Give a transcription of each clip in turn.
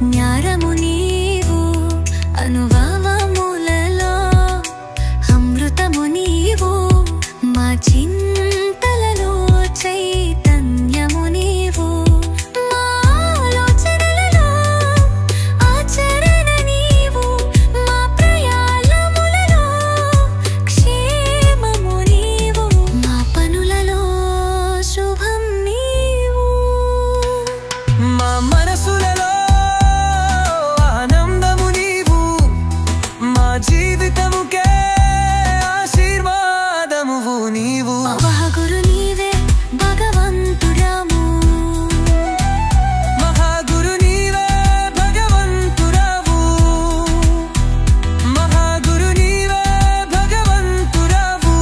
జ్ఞానము నీవు అనుభవములలో అమృతము నీవు మా చింతలలో చైతన్యము నీవు మా ఆలోచనలలో ఆచరణ నీవు మా ప్రయాణములలో క్షేమము నీవు మా పనులలో శుభం నీవు మా మనసులలో ఆనందము నీవు మా జీవితముకే ఆశీర్వాదమువు నీవు మహాగురు నీవే భగవంతుడము మహాగురు నీవే భగవంతుడవు మహాగురు నీవే భగవంతుడవు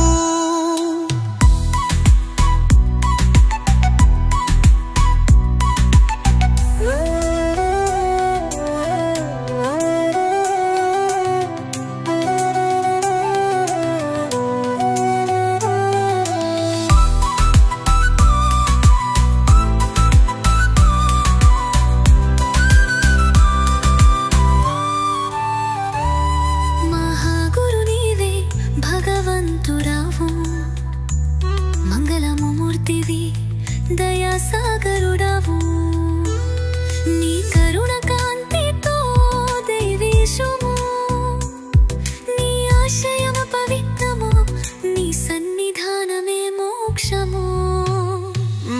మహాగురు నీవే భగవంతుడవు మంగళము మూర్తివి దయాసాగరుడవు నీ కరుణ కాంతితో దైవేశము నీ ఆశయము పవిత్రము నీ సన్నిధానమే మోక్షము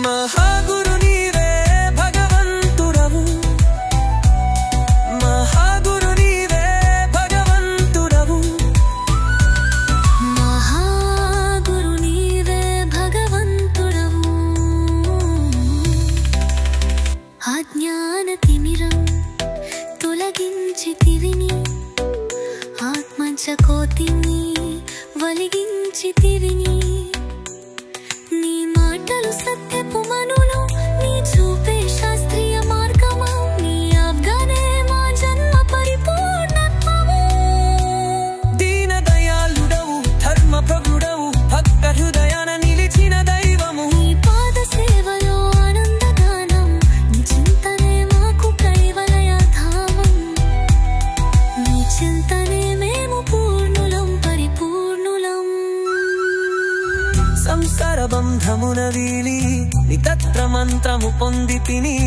మహాగురు నీవే భగవంతుడవు మహాగురు నీవే భగవంతుడవు మహాగురు నీవే భగవంతుడవు అజ్ఞాన తిమిరం తొలగించితివిని ఆత్మజకోతిని వలిగించితివిని నీ మాటలు సత్యపు మనులు నీ చూపే శాస్త్రీయ మార్గము నీ ఆజ్ఞనే మా జన్మ పరిపూర్ణత్వము దీన దయాళుడవు ధర్మ ప్రభుడవు భక్త హృదయాన నిలిచిన దైవము నీ పాద సేవలో ఆనందగానం నీ చింతనే మాకు కైవలయధామం నీ చింతనే మేము పూర్ణులం పరిపూర్ణులం సంసార బంధమున వీలి నీ తత్ర మంత్రము పొంది తిని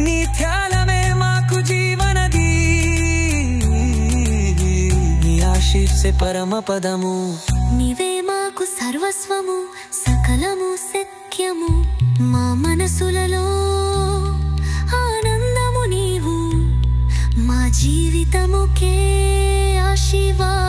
నీ ధ్యానమే మాకు జీవనది నీ ఆశీర్సే పరమ పదము నీవే మాకు సర్వస్వము సకలము సత్యము మా మనసులలో ఆనందము నీవు మా జీవితముకే ఆశీర్వాదము